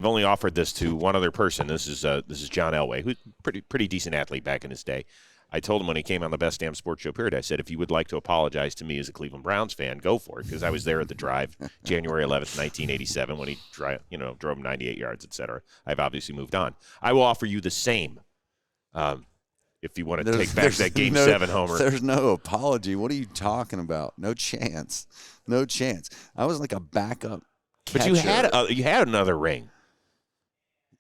I've only offered this to one other person. This is John Elway, who's pretty decent athlete back in his day. I told him when he came on the Best Damn Sports Show period, I said, if you would like to apologize to me as a Cleveland Browns fan, go for it, because I was there at the drive January 11th, 1987, when he drove 98 yards, et cetera. I've obviously moved on. I will offer you the same if you want to take back that Game 7 homer. There's no apology. What are you talking about? No chance. No chance. I was like a backup catcher. But you had another ring.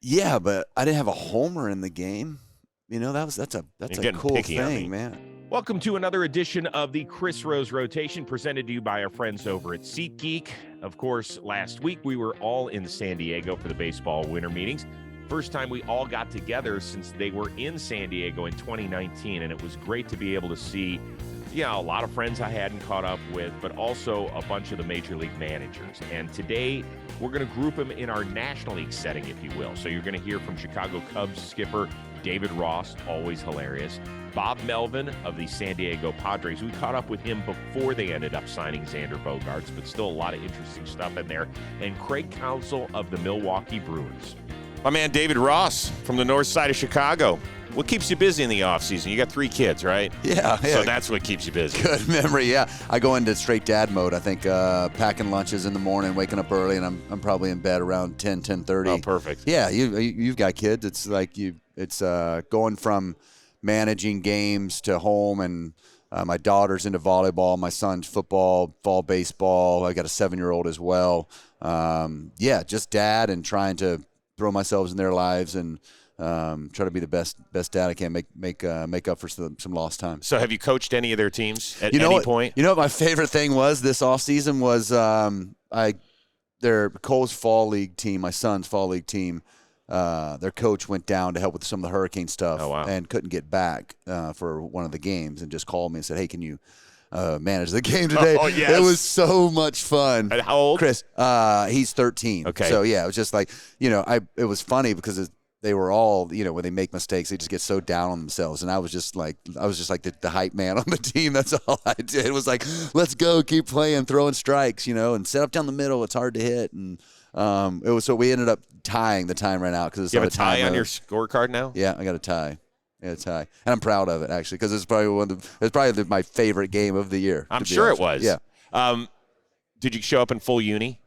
Yeah, but I didn't have a homer in the game. You know, that's a cool thing, man. Welcome to another edition of the Chris Rose Rotation, presented to you by our friends over at SeatGeek. Of course, last week we were all in San Diego for the baseball winter meetings. First time we all got together since they were in San Diego in 2019, and it was great to be able to see, a lot of friends I hadn't caught up with, but also a bunch of the major league managers. And today we're going to group them in our National League setting, if you will. So you're going to hear from Chicago Cubs skipper David Ross, always hilarious. Bob Melvin of the San Diego Padres. We caught up with him before they ended up signing Xander Bogaerts, but still a lot of interesting stuff in there. And Craig Counsell of the Milwaukee Brewers. My man David Ross from the north side of Chicago. What keeps you busy in the offseason? You got 3 kids, right? Yeah. So that's what keeps you busy. Good memory, yeah. I go into straight dad mode. I think packing lunches in the morning, waking up early, and I'm probably in bed around 10:30. Oh, perfect. Yeah, you've got kids. It's like it's going from managing games to home, and my daughter's into volleyball, my son's football, fall baseball. I got a 7-year-old as well. Just dad and trying to throw myself in their lives and try to be the best dad I can, make up for some lost time. So have you coached any of their teams at any point? You know what my favorite thing was this offseason was their Cole's fall league team, my son's fall league team, their coach went down to help with some of the hurricane stuff and couldn't get back for one of the games and just called me and said, hey, can you manage the game today? Oh, yes. It was so much fun. And how old? Chris, he's 13. Okay. So, yeah, it was just like, it was funny because they were all, when they make mistakes, they just get so down on themselves. And I was just like the hype man on the team. That's all I did. It was like, let's go, keep playing, throwing strikes, and set up down the middle. It's hard to hit. And so we ended up tying. The time ran out because you have a tie on your scorecard now? Yeah, I got a tie. Yeah, tie, and I'm proud of it actually because it's probably my favorite game of the year. I'm sure it was. Yeah. Did you show up in full uni?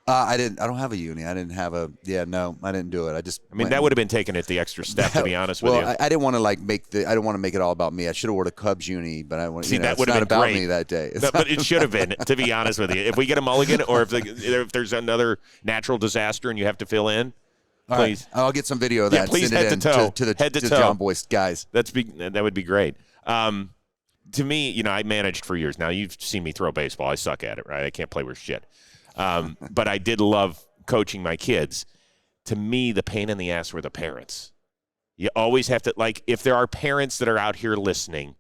I didn't. I don't have a uni. I didn't have a. Yeah, no, I didn't do it. That would have been taking it the extra step, to be honest with you. Well, I didn't want to I didn't want to make it all about me. I should have worn a Cubs uni, but I want. See, that it's would have not been about great. me that day. But it should have been, to be honest with you. If we get a mulligan, or if there's another natural disaster and you have to fill in. Please. I'll get some video of that. Please send head it to toe. to the Jomboy guys. That would be great. To me, I managed for years. Now, you've seen me throw baseball. I suck at it, right? I can't play worth shit. But I did love coaching my kids. To me, the pain in the ass were the parents. You always have to, if there are parents that are out here listening,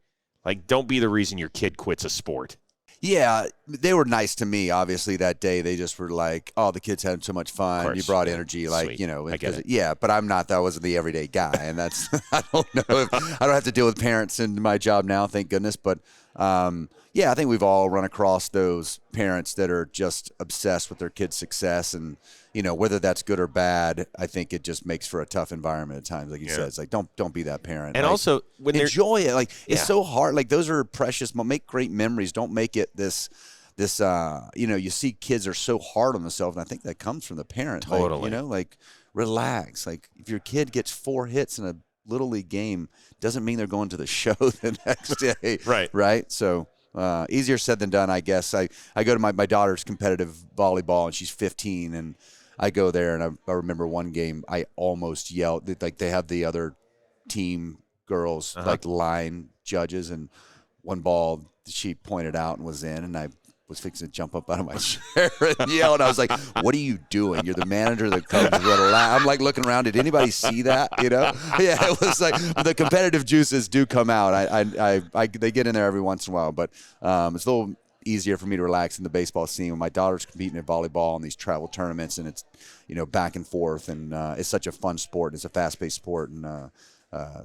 don't be the reason your kid quits a sport. Yeah, they were nice to me, obviously, that day. They just were like, oh, the kids had so much fun. You brought energy, Sweet. I get it. Yeah, but I'm not. That wasn't the everyday guy. And that's, I don't know if, I don't have to deal with parents in my job now, thank goodness. But, I think we've all run across those parents that are just obsessed with their kids' success. And, whether that's good or bad, I think it just makes for a tough environment at times. Like you said, it's like, don't be that parent. And also, when enjoy it. It's so hard. Those are precious. Make great memories. Don't make it this, you see kids are so hard on themselves. And I think that comes from the parent. Totally. Relax. If your kid gets 4 hits in a Little League game, doesn't mean they're going to the show the next day. Right. So, easier said than done, I guess. I go to my daughter's competitive volleyball, and she's 15, and I go there, and I remember one game I almost yelled. They have the other team girls, line judges, and one ball she pointed out and was in, and I was fixing to jump up out of my chair and yell, and I was like, what are you doing? You're the manager of the Cubs. I'm looking around. Did anybody see that? Yeah, it was like the competitive juices do come out. They get in there every once in a while, but it's a little easier for me to relax in the baseball scene when my daughter's competing at volleyball in these travel tournaments, and it's back and forth, and it's such a fun sport. It's a fast-paced sport, and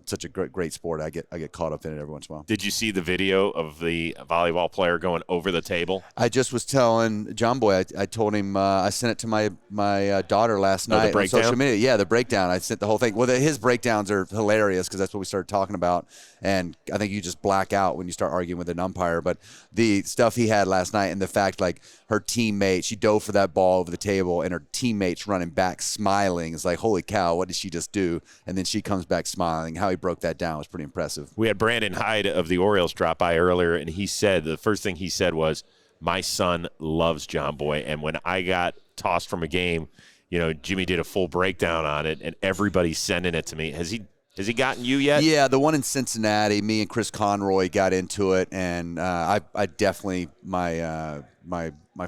such a great sport. I get caught up in it every once in a while. Did you see the video of the volleyball player going over the table? I just was telling Jomboy, I told him I sent it to my daughter last night on social media. Yeah, the breakdown. I sent the whole thing. Well, his breakdowns are hilarious because that's what we started talking about. And I think you just black out when you start arguing with an umpire. But the stuff he had last night and the fact, like, her teammate, she dove for that ball over the table, and her teammate's running back smiling. It's like, holy cow, what did she just do? And then she comes back smiling. How he broke that down was pretty impressive. We had Brandon Hyde of the Orioles drop by earlier, and he said the first thing he said was, my son loves Jomboy, and when I got tossed from a game, Jimmy did a full breakdown on it, and everybody's sending it to me. Has he gotten you yet? Yeah, the one in Cincinnati, me and Chris Conroy got into it, and I definitely my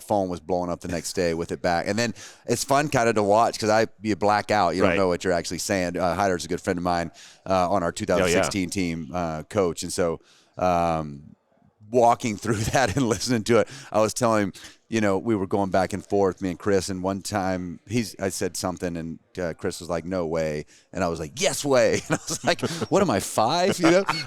phone was blowing up the next day with it back. And then it's fun kind of to watch because you black out. You don't know what you're actually saying. Hyder's a good friend of mine on our 2016 team, coach. And so walking through that and listening to it, I was telling him, we were going back and forth, me and Chris, and one time I said something, and Chris was like, no way. And I was like, yes way. And I was like, what am I, 5?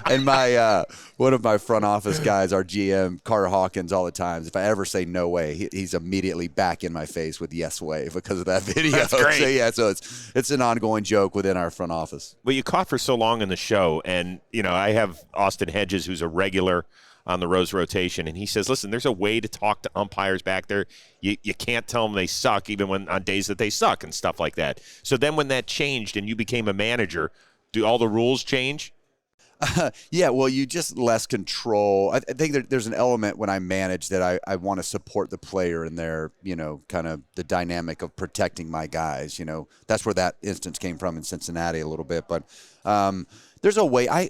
And my one of my front office guys, our GM, Carter Hawkins, all the times, if I ever say no way, he's immediately back in my face with yes way because of that video. That's great. So it's an ongoing joke within our front office. Well, you caught for so long in the show, and, I have Austin Hedges, who's a regular on the Rose rotation, and he says, listen, there's a way to talk to umpires back there. You can't tell them they suck even when on days that they suck and stuff like that. So then when that changed and you became a manager, do all the rules change? Yeah, well, you just less control. I think there's an element when I manage that I want to support the player in their, kind of the dynamic of protecting my guys. That's where that instance came from in Cincinnati a little bit. But there's a way.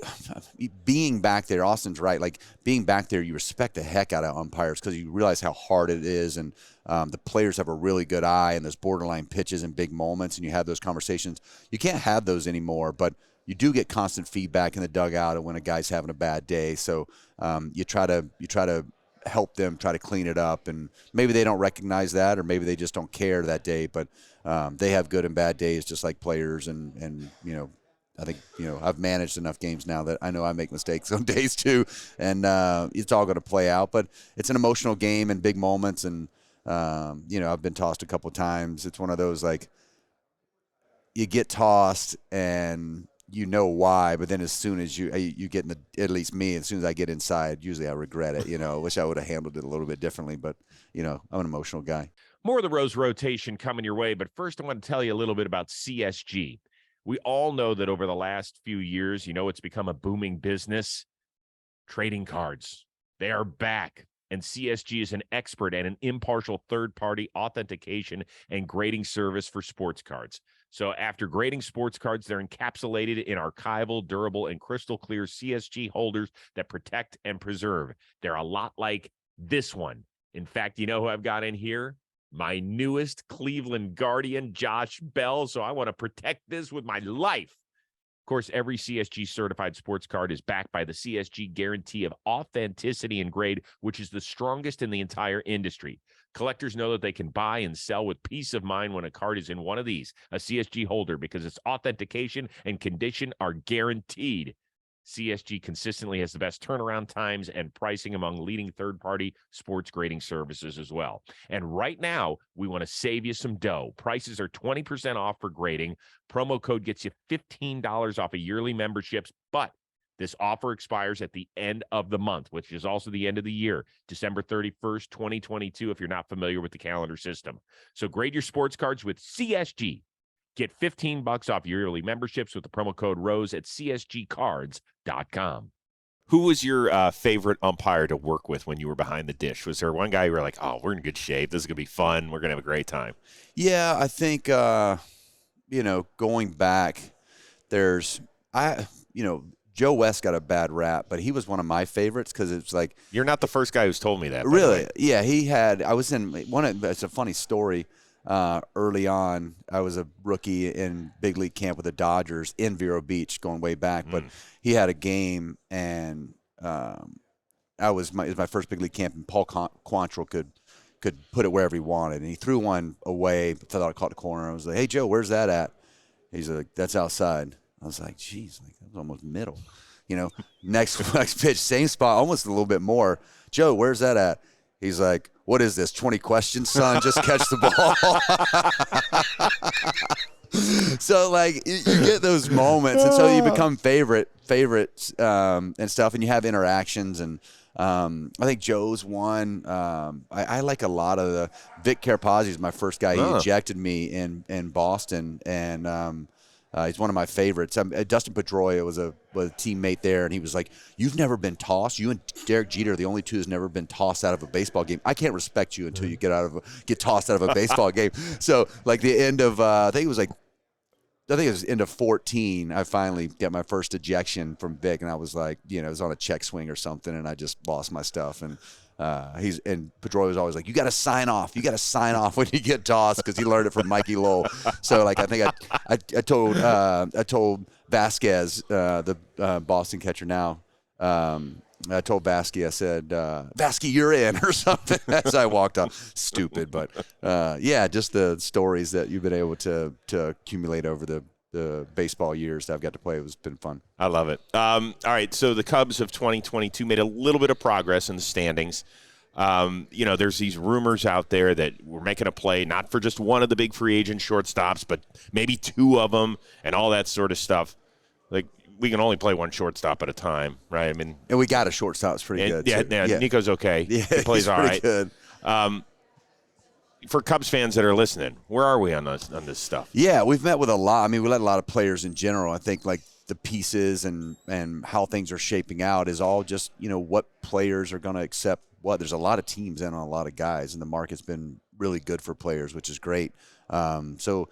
Being back there, Austin's right. Like, being back there, you respect the heck out of umpires because you realize how hard it is, and the players have a really good eye, and there's borderline pitches and big moments, and you have those conversations. You can't have those anymore, but you do get constant feedback in the dugout when a guy's having a bad day. So you try to help them, try to clean it up, and maybe they don't recognize that, or maybe they just don't care that day. But they have good and bad days, just like players, and I think, I've managed enough games now that I know I make mistakes on days too, and it's all going to play out. But it's an emotional game and big moments, and, I've been tossed a couple times. It's one of those, like, you get tossed and why, but then as soon as you get in at least me, as soon as I get inside, usually I regret it. I wish I would have handled it a little bit differently, but, I'm an emotional guy. More of the Rose rotation coming your way, but first I want to tell you a little bit about CSG. We all know that over the last few years, it's become a booming business. Trading cards, they are back. And CSG is an expert at an impartial third-party authentication and grading service for sports cards. So after grading sports cards, they're encapsulated in archival, durable, and crystal clear CSG holders that protect and preserve. They're a lot like this one. In fact, you know who I've got in here? My newest Cleveland Guardian, Josh Bell. So I want to protect this with my life. Of course, every CSG certified sports card is backed by the CSG guarantee of authenticity and grade, which is the strongest in the entire industry. Collectors know that they can buy and sell with peace of mind when a card is in one of these, a CSG holder, because its authentication and condition are guaranteed. CSG consistently has the best turnaround times and pricing among leading third-party sports grading services as well. And right now, we want to save you some dough. Prices are 20% off for grading. Promo code gets you $15 off of yearly memberships, but this offer expires at the end of the month, which is also the end of the year, December 31st, 2022, if you're not familiar with the calendar system. So grade your sports cards with CSG. Get $15 off yearly memberships with the promo code ROSE at csgcards.com. Who was your favorite umpire to work with when you were behind the dish? Was there one guy you were like, oh, we're in good shape, this is going to be fun, we're going to have a great time? Yeah, I think, going back, Joe West got a bad rap, but he was one of my favorites because it's like. You're not the first guy who's told me that. Really? Yeah, I was in it's a funny story. Early on, I was a rookie in big league camp with the Dodgers in Vero Beach, going way back. But he had a game, and it was my first big league camp, and Paul Quantrill could put it wherever he wanted, and he threw one away. Thought I caught the corner. I was like, "Hey Joe, where's that at?" He's like, "That's outside." I was like, geez, like, that was almost middle. Next pitch, same spot, almost a little bit more. Joe, where's that at? He's like, what is this, 20 questions, son? Just catch the ball. So, like, you get those moments, and so you become favorites and stuff, and you have interactions. And I think Joe's one. I like a lot of the Vic Carapazzi is my first guy. He ejected me in Boston, and he's one of my favorites. Dustin Pedroia was a teammate there, and he was like, "You've never been tossed. You and Derek Jeter are the only two who's never been tossed out of a baseball game. I can't respect you until you get tossed out of a baseball game." So, like the end of I think it was end of 14. I finally get my first ejection from Vic, and I was like, it was on a check swing or something, and I just lost my stuff. And Pedroia was always like, you got to sign off. You got to sign off when you get tossed, because he learned it from Mikey Lowell. So, like, I think I told Vasquez, the Boston catcher now. I told Vasquez, I said, Vasquez, you're in, or something, as I walked off. Stupid, but just the stories that you've been able to accumulate over the baseball years that I've got to play has been fun. I love it. All right, so the Cubs of 2022 made a little bit of progress in the standings. There's these rumors out there that we're making a play not for just one of the big free agent shortstops, but maybe two of them and all that sort of stuff. Like, we can only play one shortstop at a time, right? I mean, and we got a shortstop. It's pretty good. Yeah, Nico's okay. Yeah, he plays all right. Good. For Cubs fans that are listening, where are we on this stuff? Yeah, we've met with a lot. I mean, we let a lot of players in general. I think, like, the pieces and how things are shaping out is all just, what players are going to accept what. There's a lot of teams in on a lot of guys, and the market's been really good for players, which is great. So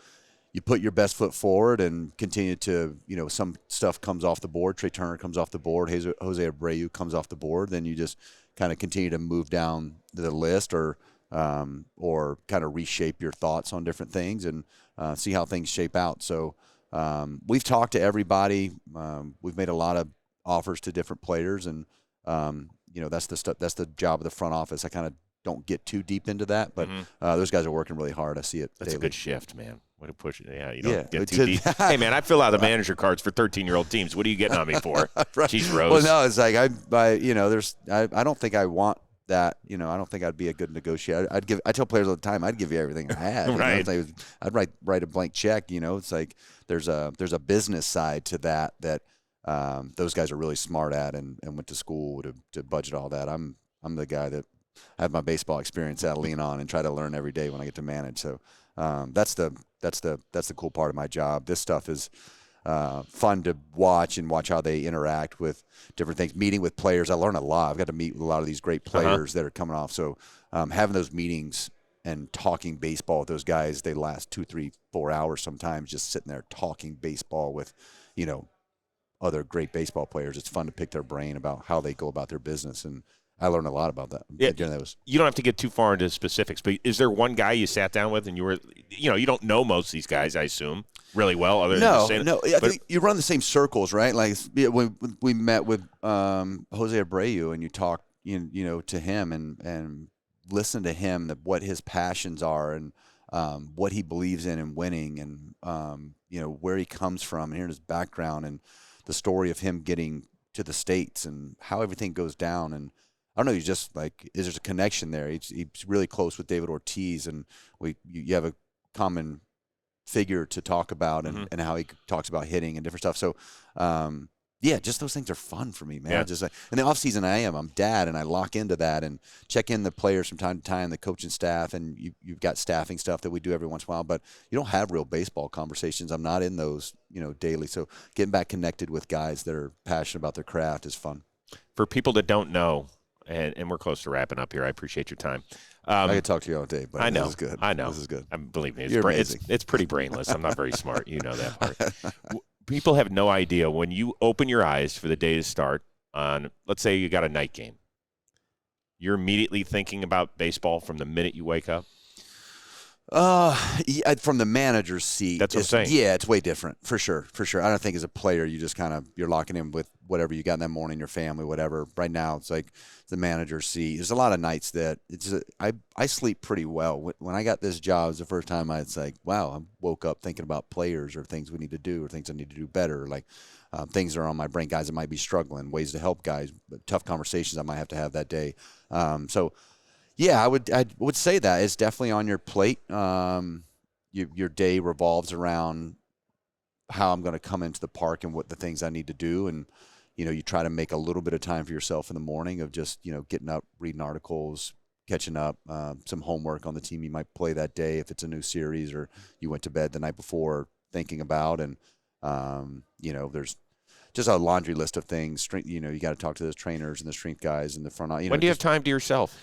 you put your best foot forward and continue to, some stuff comes off the board. Trea Turner comes off the board. Jose Abreu comes off the board. Then you just kind of continue to move down the list or kind of reshape your thoughts on different things and see how things shape out. So we've talked to everybody. We've made a lot of offers to different players, and that's the job of the front office. I kind of don't get too deep into that, but those guys are working really hard. I see it. That's daily. A good shift, man. Way to push it. Yeah, you don't get too deep. Hey, man, I fill out the manager cards for 13-year-old teams. What are you getting on me for? Right. Jeez, Rose. Well, no, it's like I don't think I want that. I don't think I'd be a good negotiator. I tell players all the time, I'd give you everything I had. Right. I'd write a blank check. It's like there's a business side to that those guys are really smart at and went to school to budget all that. I'm the guy that I have my baseball experience that I lean on and try to learn every day when I get to manage. So that's the cool part of my job. This stuff is fun to watch how they interact with different things. Meeting with players, I learn a lot. I've got to meet with a lot of these great players that are coming off. So having those meetings and talking baseball with those guys, they last 2, 3, 4 hours sometimes, just sitting there talking baseball with, other great baseball players. It's fun to pick their brain about how they go about their business, and I learned a lot about that. Yeah, you don't have to get too far into specifics, but is there one guy you sat down with and you were, you don't know most of these guys, I assume, really well? Other than no. I think you run the same circles, right? Like when we met with Jose Abreu, and you talk, to him and listen to him, what his passions are, and what he believes in winning, and where he comes from, and hearing his background, and the story of him getting to the States and how everything goes down. And I don't know, he's just like, there's a connection there. He's really close with David Ortiz, and you have a common figure to talk about, and how he talks about hitting and different stuff. So, just those things are fun for me, man. Yeah. Just like in the off season, I'm dad, and I lock into that and check in the players from time to time, the coaching staff, and you've got staffing stuff that we do every once in a while, but you don't have real baseball conversations. I'm not in those, daily. So getting back connected with guys that are passionate about their craft is fun. For people that don't know, and we're close to wrapping up here, I appreciate your time. I could talk to you all day, but I know, this is good. I know. This is good. Believe me, it's pretty brainless. I'm not very smart. You know that part. People have no idea when you open your eyes for the day to start on, let's say you got a night game. You're immediately thinking about baseball from the minute you wake up? Yeah, from the manager's seat. That's what I'm saying. Yeah, it's way different, for sure. I don't think as a player, you just you're locking in with whatever you got in that morning, your family, whatever. Right now, it's like the manager's seat. There's a lot of nights that I sleep pretty well. When I got this job, it was the first time it's like, wow, I woke up thinking about players or things we need to do or things I need to do better. Like things that are on my brain, guys that might be struggling, ways to help guys, tough conversations I might have to have that day. Yeah, I would say that it's definitely on your plate. Your day revolves around how I'm going to come into the park and what the things I need to do, and you try to make a little bit of time for yourself in the morning of just getting up, reading articles, catching up, some homework on the team you might play that day if it's a new series, or you went to bed the night before thinking about, and there's just a laundry list of things. You got to talk to those trainers and the strength guys and the front. When do you have time to yourself?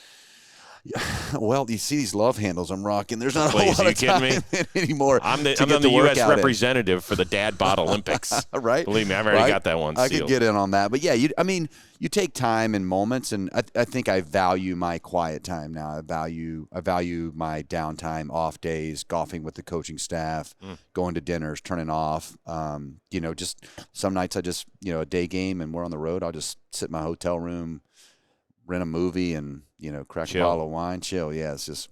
Well, you see these love handles I'm rocking. There's not a whole lot of time anymore. I'm the U.S. representative for the Dad Bod Olympics. Right? Believe me, I've already got that one sealed. I could get in on that. But, yeah, you take time in moments, and I think I value my quiet time now. I value my downtime, off days, golfing with the coaching staff, going to dinners, turning off. Just some nights I just, a day game and we're on the road, I'll just sit in my hotel room, rent a movie, and crack a bottle of wine, chill. Yeah, it's just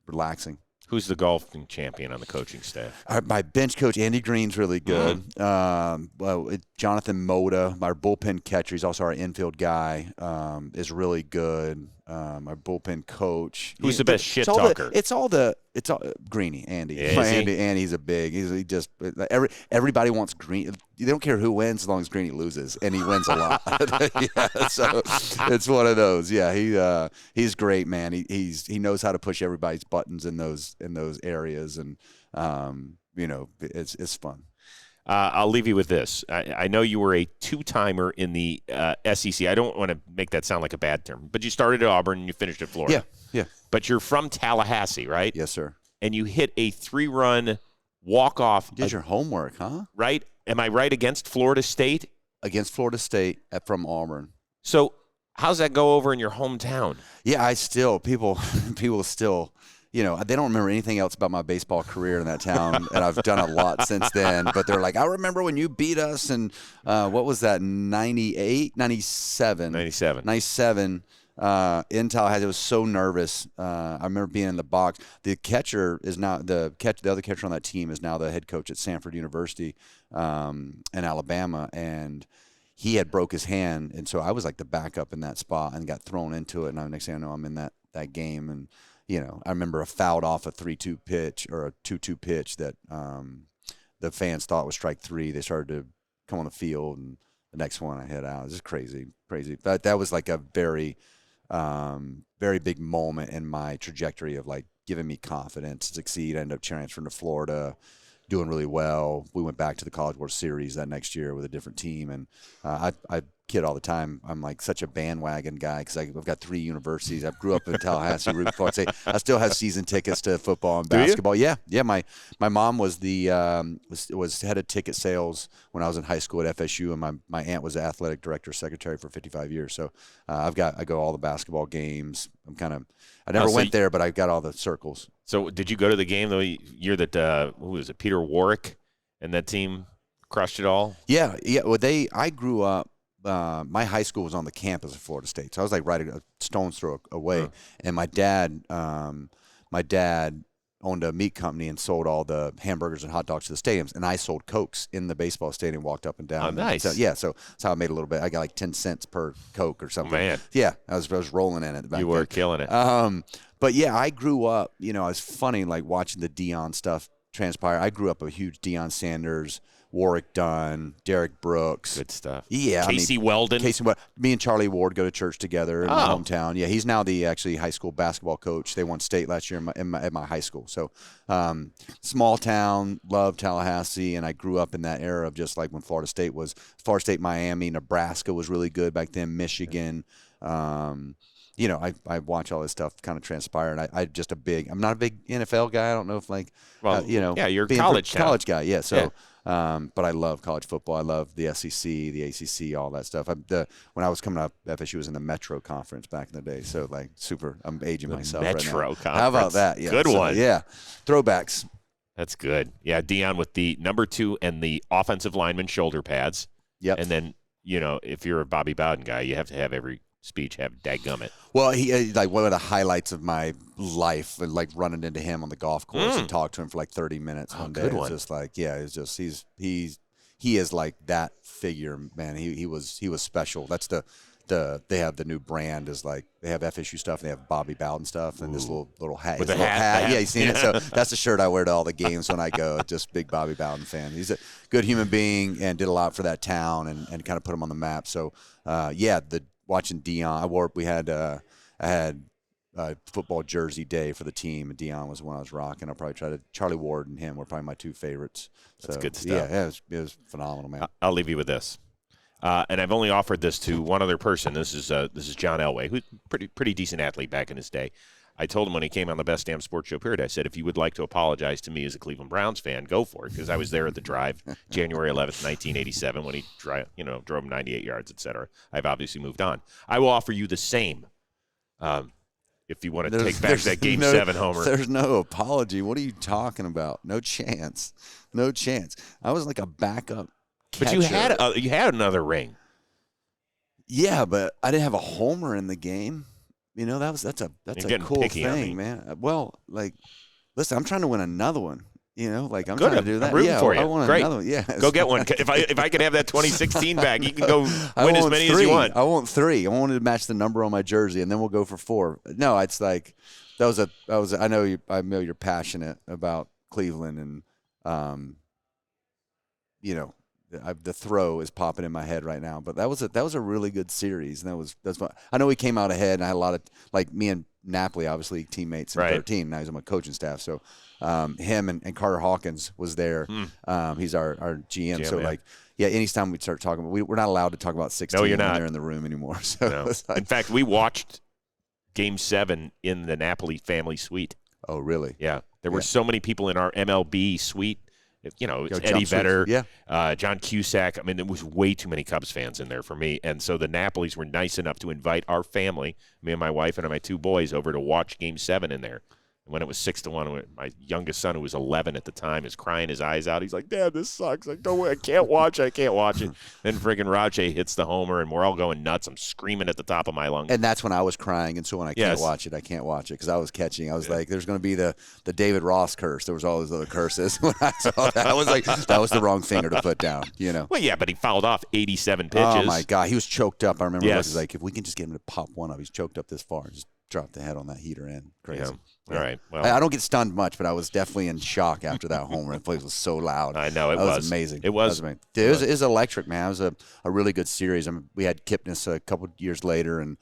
relaxing. Who's the golfing champion on the coaching staff? My bench coach Andy Green's really good. Jonathan Moda, our bullpen catcher, he's also our infield guy, is really good. Our bullpen coach. Who's the best shit talker? It's all Greeny, Andy. Yeah, Andy's everybody wants Green. They don't care who wins as long as Greeny loses, and he wins a lot. Yeah, so it's one of those. Yeah, he's great, man. He knows how to push everybody's buttons in those areas, and it's fun. I'll leave you with this. I know you were a two-timer in the SEC. I don't want to make that sound like a bad term, but you started at Auburn and you finished at Florida. Yeah. But you're from Tallahassee, right? Yes, sir. And you hit a 3-run walk-off. You did your homework, huh? Right? Am I right, against Florida State? Against Florida State from Auburn. So how's that go over in your hometown? Yeah, people still – they don't remember anything else about my baseball career in that town, and I've done a lot since then. But they're like, I remember when you beat us, and what was that, 98, 97? 97 in Tallahassee. I was so nervous. I remember being in the box. The catcher is now the other catcher on that team is now the head coach at Samford University in Alabama, and he had broke his hand, and so I was like the backup in that spot and got thrown into it. And next thing I know, I'm in that game, and I remember a fouled off a 3-2 pitch or a 2-2 pitch that the fans thought was strike 3. They started to come on the field, and the next one I hit out. It was just crazy. But that was like a very, very big moment in my trajectory of like giving me confidence to succeed. I ended up transferring to Florida, doing really well. We went back to the College World Series that next year with a different team, and I kid all the time, I'm like such a bandwagon guy because I've got 3 universities. I grew up in Tallahassee, rooted for Florida State. I still have season tickets to football and basketball. Yeah. My mom was was head of ticket sales when I was in high school at FSU, and my aunt was the athletic director secretary for 55 years. So I go all the basketball games. I never went there, but I got all the circles. So did you go to the game the year that who was it, Peter Warwick and that team crushed it all? Yeah. Well, I grew up. My high school was on the campus of Florida State, so I was like right a stone's throw away. And my dad owned a meat company and sold all the hamburgers and hot dogs to the stadiums, and I sold Cokes in the baseball stadium, walked up and down. Oh, nice. So that's how I made a little bit. I got like 10 cents per Coke or something. Oh, man. Yeah, I was rolling in it back You were then. killing it. But yeah, I grew up. It was funny like watching the Deion stuff transpire. I grew up a huge Deion Sanders, Warwick Dunn, Derek Brooks. Good stuff. Yeah. Casey Weldon. Me and Charlie Ward go to church together in my hometown. Yeah, he's now the high school basketball coach. They won state last year at my high school. So small town, love Tallahassee, and I grew up in that era of just like when Florida State, Miami, Nebraska was really good back then, Michigan. I watch all this stuff kind of transpire, and I'm not a big NFL guy. I don't know if you're a college guy. Yeah. So, But I love college football. I love the SEC, the ACC, all that stuff. When I was coming up, FSU was in the Metro Conference back in the day. So like super, I'm aging myself right now. Metro Conference. How about that? Yeah, good one. Yeah, throwbacks. That's good. Yeah, Deion with the number 2 and the offensive lineman shoulder pads. Yep. And then, if you're a Bobby Bowden guy, you have to have every speech have dadgummit. Well, he like one of the highlights of my life, like running into him on the golf course and talk to him for like 30 minutes one day. Good one. It's just like, yeah, it's just he is like that figure, man. He was special. That's they have the new brand is like they have FSU stuff, they have Bobby Bowden stuff, and this little hat. With the hat. Yeah, you seen it? So that's the shirt I wear to all the games when I go. Just big Bobby Bowden fan. He's a good human being and did a lot for that town and kind of put him on the map. So watching Deion, I had football jersey day for the team, and Deion was one I was rocking. I'll probably try to Charlie Ward and him were probably my 2 favorites. So, that's good stuff. Yeah, it was phenomenal, man. I'll leave you with this. And I've only offered this to one other person. This is John Elway, who's pretty decent athlete back in his day. I told him when he came on the Best Damn Sports Show period, I said, if you would like to apologize to me as a Cleveland Browns fan, go for it, because I was there at the drive January 11th, 1987, when he drove 98 yards, et cetera. I've obviously moved on. I will offer you the same if you want to take back that Game 7 homer. There's no apology. What are you talking about? No chance. No chance. I was like a backup catcher. But you had another ring. Yeah, but I didn't have a homer in the game. That's a cool thing, man. Well, like, listen, I'm trying to win another one. I'm trying to do that. I'm rooting for you. I want Great. Another one. Yeah, go get one. If I could have that 2016 back, you can go win as many as you want. I want 3. I wanted to match the number on my jersey, and then we'll go for 4. No, it's like I know you're passionate about Cleveland, and the throw is popping in my head right now, but that was a really good series, and that's fun. I know we came out ahead, and I had a lot of, like, me and Napoli, obviously teammates in 13. Now he's on my coaching staff, so him and Carter Hawkins was there. He's our GM. So like, anytime we start talking, we're not allowed to talk about 16 when they're in the room anymore. So no. In fact, we watched Game 7 in the Napoli family suite. Oh, really? Yeah, there were so many people in our MLB suite. It's Eddie Vedder, John Cusack. I mean, there was way too many Cubs fans in there for me. And so the Napolis were nice enough to invite our family, me and my wife and my 2 boys, over to watch Game 7 in there. And when it was 6-1, my youngest son, who was 11 at the time, is crying his eyes out. He's like, Dad, this sucks. I can't watch it. Then friggin' Rajay hits the homer, and we're all going nuts. I'm screaming at the top of my lungs. And that's when I was crying. And so when I can't watch it, I can't watch it because I was catching. I was like, there's going to be the David Ross curse. There was all those other curses. When I saw that, I was like, that was the wrong finger to put down, Well, yeah, but he fouled off 87 pitches. Oh, my God. He was choked up. I remember it was like, if we can just get him to pop one up, he's choked up this far. Just drop the head on that heater end. Crazy. Yeah. All right. Well, I don't get stunned much, but I was definitely in shock after that homer. The place was so loud. I know. It was amazing. It was amazing. Dude, it was electric, man. It was a really good series. I mean, we had Kipnis a couple years later, and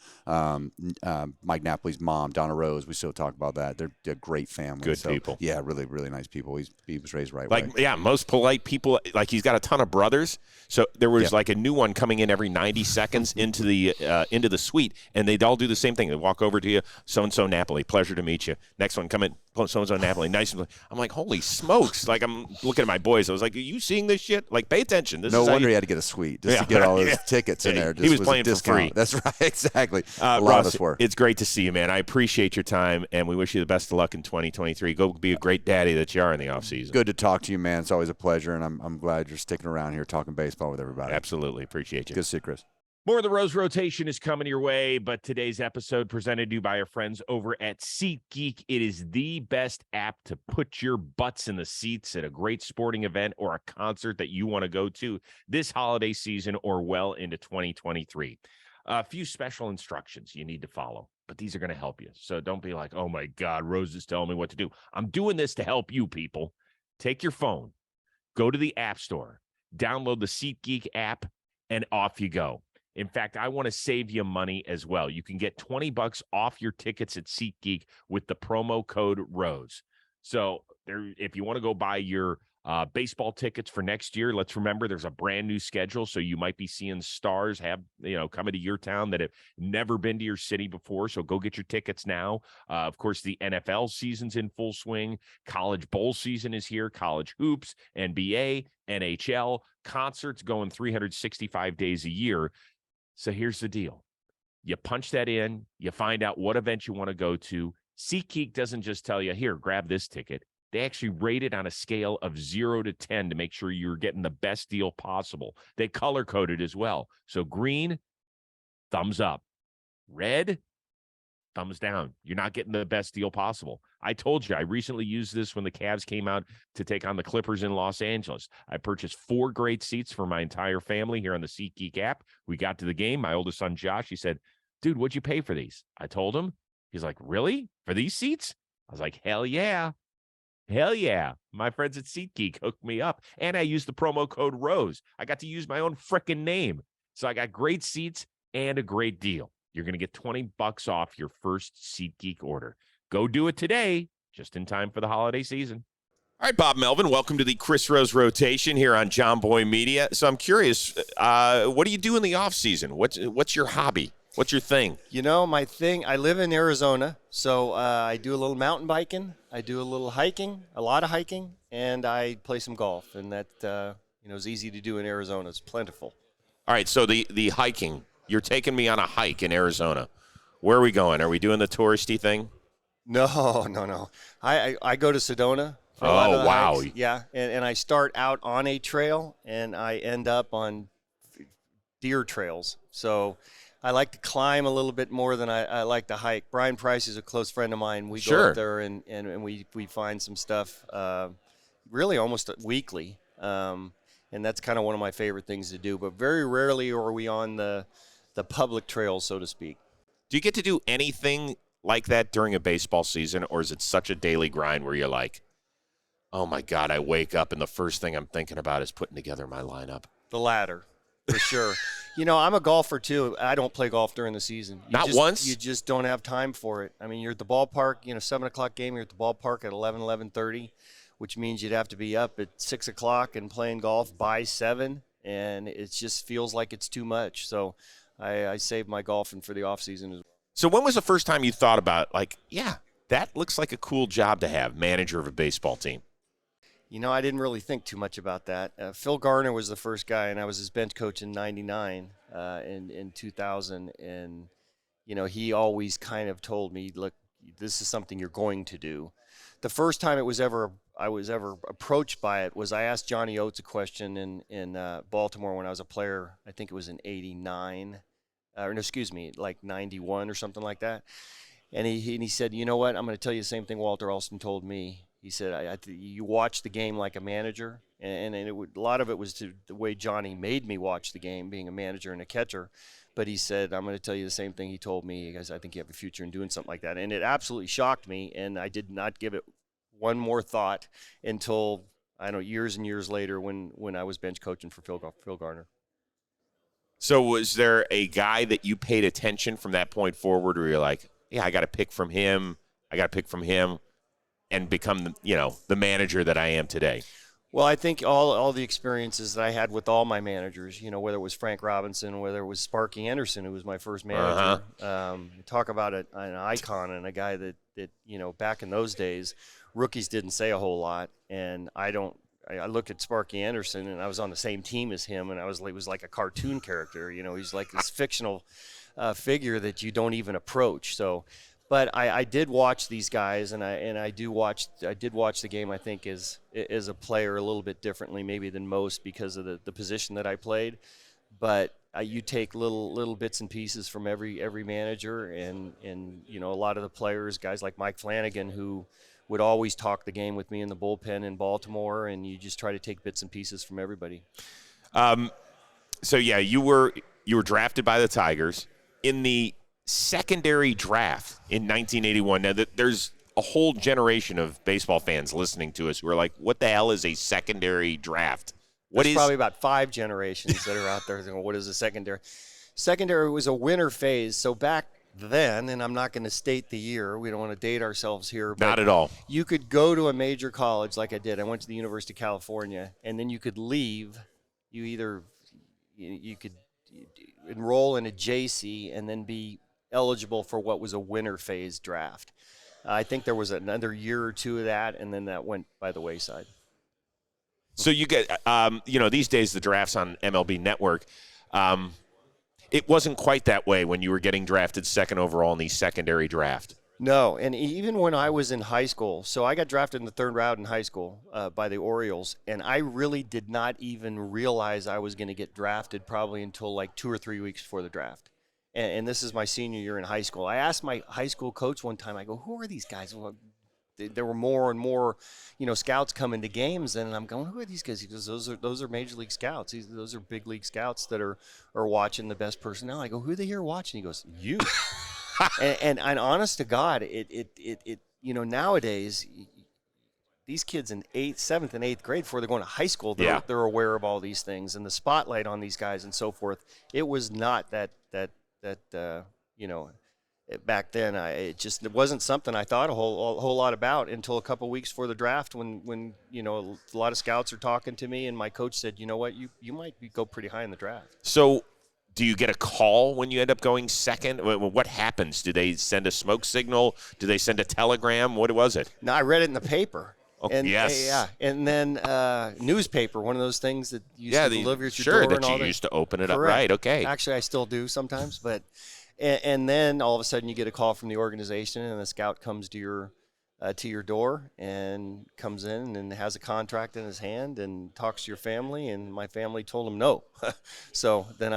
Mike Napoli's mom, Donna Rose. We still talk about that. They're a great family. Good people. Yeah, really, really nice people. He was raised right way. Yeah, most polite people. Like, he's got a ton of brothers. So there was like a new one coming in every 90 seconds into the suite, and they'd all do the same thing. They walk over to you, so-and-so Napoli, pleasure to meet you. Next one, come in, so-and-so Napoli, nice. I'm like, holy smokes. Like, I'm looking at my boys. I was like, are you seeing this shit? Like, pay attention. No wonder he had to get a suite just to get all his tickets in there. He was playing for free. That's right, exactly. A lot Ross, of us were. It's great to see you, man. I appreciate your time, and we wish you the best of luck in 2023. Go be a great daddy that you are in the offseason. Good to talk to you, man. It's always a pleasure, and I'm glad you're sticking around here talking baseball with everybody. Absolutely. Appreciate you. Good to see you, Chris. More of the Rose Rotation is coming your way, but today's episode presented to you by our friends over at SeatGeek. It is the best app to put your butts in the seats at a great sporting event or a concert that you want to go to this holiday season or well into 2023. A few special instructions you need to follow, but these are going to help you. So don't be like, oh my God, Rose is telling me what to do. I'm doing this to help you people. Take your phone, go to the App Store, download the SeatGeek app, and off you go. In fact, I want to save you money as well. You can get $20 off your tickets at SeatGeek with the promo code ROSE. So if you want to go buy your Baseball tickets for next year. Let's remember there's a brand new schedule, so you might be seeing stars coming to your town that have never been to your city before. So go get your tickets now. Of course, the NFL season's in full swing. College bowl season is here. College hoops, NBA, NHL, concerts going 365 days a year. So here's the deal. You punch that in, you find out what event you want to go to. SeatGeek doesn't just tell you, here, grab this ticket. They actually rate it on a scale of 0 to 10 to make sure you're getting the best deal possible. They color code it as well. So green, thumbs up. Red, thumbs down. You're not getting the best deal possible. I told you, I recently used this when the Cavs came out to take on the Clippers in Los Angeles. I purchased 4 great seats for my entire family here on the SeatGeek app. We got to the game. My oldest son, Josh, he said, dude, what'd you pay for these? I told him. He's like, really? For these seats? I was like, hell yeah. Hell yeah. My friends at SeatGeek hooked me up. And I used the promo code ROSE. I got to use my own freaking name. So I got great seats and a great deal. You're going to get $20 off your first SeatGeek order. Go do it today, just in time for the holiday season. All right, Bob Melvin, welcome to the Chris Rose rotation here on Jomboy Media. So I'm curious, what do you do in the off season? What's your hobby? What's your thing? You know, my thing, I live in Arizona, so I do a little mountain biking, I do a little hiking, a lot of hiking, and I play some golf. And that, is easy to do in Arizona. It's plentiful. All right, so the hiking, you're taking me on a hike in Arizona. Where are we going? Are we doing the touristy thing? No. I go to Sedona for a lot of the wow. hikes. Yeah, and I start out on a trail, and I end up on deer trails. So I like to climb a little bit more than I like to hike. Brian Price is a close friend of mine. We go up there and we find some stuff really almost weekly. And that's kind of one of my favorite things to do. But very rarely are we on the public trails, so to speak. Do you get to do anything like that during a baseball season, or is it such a daily grind where you're like, oh, my God, I wake up and the first thing I'm thinking about is putting together my lineup? The latter, for sure. I'm a golfer, too. I don't play golf during the season. Not once? You just don't have time for it. I mean, you're at the ballpark, 7 o'clock game, you're at the ballpark at 11:30, which means you'd have to be up at 6 o'clock and playing golf by 7, and it just feels like it's too much. So I save my golfing for the off season as well. So when was the first time you thought about, that looks like a cool job to have, manager of a baseball team? I didn't really think too much about that. Phil Garner was the first guy, and I was his bench coach in '99, in 2000. And, he always kind of told me, look, this is something you're going to do. The first time I was ever approached by it was I asked Johnny Oates a question in Baltimore when I was a player. I think it was in '89. Like 91 or something like that. And he said, you know what, I'm going to tell you the same thing Walter Alston told me. He said, you watch the game like a manager. And a lot of it was the way Johnny made me watch the game, being a manager and a catcher. But he said, I'm going to tell you the same thing he told me. He goes, I think you have a future in doing something like that. And it absolutely shocked me, and I did not give it one more thought until, years and years later when I was bench coaching for Phil Garner. So was there a guy that you paid attention from that point forward where you're like, yeah, I got to pick from him, and become the manager that I am today? Well, I think all the experiences that I had with all my managers, whether it was Frank Robinson, whether it was Sparky Anderson, who was my first manager, talk about an icon and a guy that back in those days, rookies didn't say a whole lot, and I looked at Sparky Anderson, and I was on the same team as him, and it was like a cartoon character. He's like this fictional figure that you don't even approach. So, but I did watch these guys, and I did watch the game. I think as a player a little bit differently maybe than most because of the position that I played. But you take little bits and pieces from every manager, and a lot of the players, guys like Mike Flanagan, who would always talk the game with me in the bullpen in Baltimore, and you just try to take bits and pieces from everybody. So yeah, you were drafted by the Tigers in the secondary draft in 1981. Now, there's a whole generation of baseball fans listening to us who are like, what the hell is a secondary draft? There's probably about 5 generations that are out there thinking, what is a secondary? Secondary was a winter phase. So back then, and I'm not going to state the year, we don't want to date ourselves here, but not at all. You could go to a major college like I did. I went to the University of California, and then you could leave. You could enroll in a JC and then be eligible for what was a winter phase draft. I think there was another year or two of that, and then that went by the wayside. So you get, these days the drafts on MLB Network, it wasn't quite that way when you were getting drafted second overall in the secondary draft. No, and even when I was in high school, so I got drafted in the third round in high school by the Orioles, and I really did not even realize I was going to get drafted probably until like 2 or 3 weeks before the draft. And this is my senior year in high school. I asked my high school coach one time, I go, who are these guys? Well, there were more and more, scouts coming to games, and I'm going, who are these guys? He goes, those are major league scouts. Those are big league scouts that are watching the best personnel. I go, who are they here watching? He goes, you. and honest to God, it nowadays these kids in 7th and 8th grade before they're going to high school, they're aware of all these things and the spotlight on these guys and so forth. It was not that back then. It wasn't something I thought a whole lot about until a couple weeks before the draft when a lot of scouts are talking to me and my coach said, you know what, you might go pretty high in the draft. So do you get a call when you end up going second? What happens? Do they send a smoke signal? Do they send a telegram? What was it? No, I read it in the paper. Oh, and, yes. Yeah, and then newspaper, one of those things that you used to deliver at your door. Sure, that and all you used to open it Correct. up. Right, okay. Actually, I still do sometimes. But and then all of a sudden you get a call from the organization and the scout comes to your door and comes in and has a contract in his hand and talks to your family, and my family told him no. So then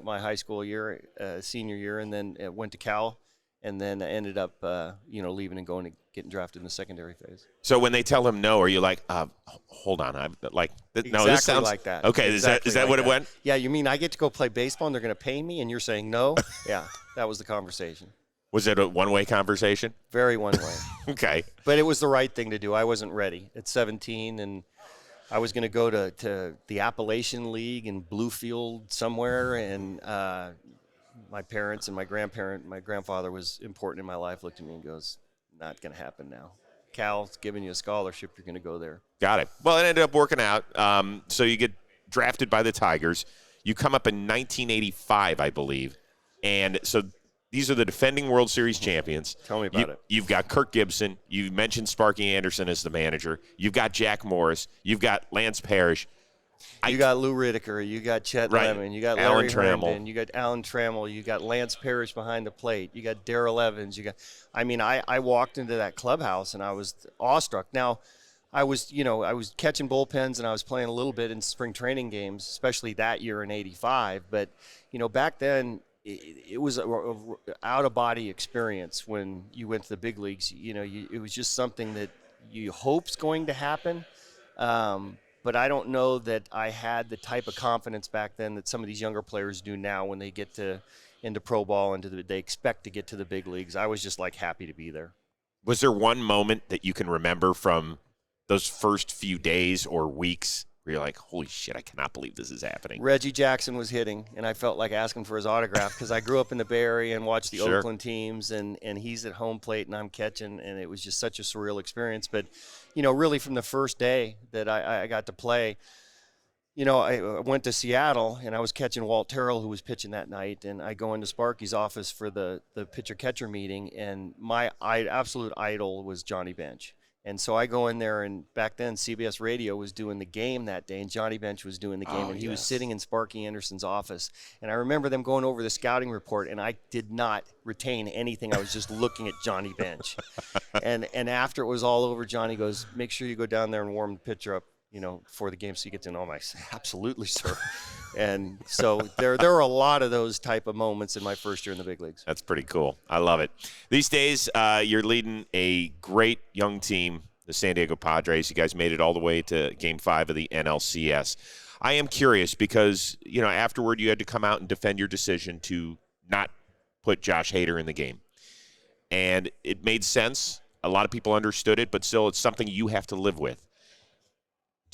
my high school year, senior year, and then went to Cal, and then I ended up leaving and going to getting drafted in the secondary phase. So when they tell him no, are you like, hold on, I'm like, no, exactly this sounds like that. Okay, exactly is that like what it went? Yeah, you mean I get to go play baseball and they're going to pay me, and you're saying no? Yeah, that was the conversation. Was it a one-way conversation? Very one-way. Okay. But it was the right thing to do. I wasn't ready at 17, and I was going to go to the Appalachian League in Bluefield somewhere, and my parents and my grandfather was important in my life, looked at me and goes, not going to happen now. Cal's giving you a scholarship, you're going to go there. Got it. Well, it ended up working out. So you get drafted by the Tigers. You come up in 1985, I believe. And so these are the defending World Series champions. Tell me about it. You've got Kirk Gibson. You mentioned Sparky Anderson as the manager. You've got Jack Morris. You've got Lance Parrish. You got Lou Whitaker. You got Chet Lemon. You got Alan Larry Trammell. Herndon. You got Alan Trammell. You got Lance Parrish behind the plate. You got Darrell Evans. I walked into that clubhouse and I was awestruck. Now, I was catching bullpens and I was playing a little bit in spring training games, especially that year in '85. But back then it was a out of body experience when you went to the big leagues. It was just something that you hope's going to happen. But I don't know that I had the type of confidence back then that some of these younger players do now when they get into pro ball and they expect to get to the big leagues. I was just happy to be there. Was there one moment that you can remember from those first few days or weeks where you're like, holy shit, I cannot believe this is happening? Reggie Jackson was hitting, and I felt like asking for his autograph because I grew up in the Bay Area and watched the Sure. Oakland teams, and he's at home plate and I'm catching, and it was just such a surreal experience. But, really from the first day that I got to play, I went to Seattle, and I was catching Walt Terrell, who was pitching that night, and I go into Sparky's office for the pitcher-catcher meeting, and my absolute idol was Johnny Bench. And so I go in there, and back then CBS Radio was doing the game that day, and Johnny Bench was doing the game, and he was sitting in Sparky Anderson's office. And I remember them going over the scouting report, and I did not retain anything. I was just looking at Johnny Bench. And after it was all over, Johnny goes, make sure you go down there and warm the pitcher up, before the game so you get to know him. I said, absolutely, sir. And so there were a lot of those type of moments in my first year in the big leagues. That's pretty cool. I love it. These days, you're leading a great young team, the San Diego Padres. You guys made it all the way to Game 5 of the NLCS. I am curious because, afterward you had to come out and defend your decision to not put Josh Hader in the game. And it made sense. A lot of people understood it, but still it's something you have to live with.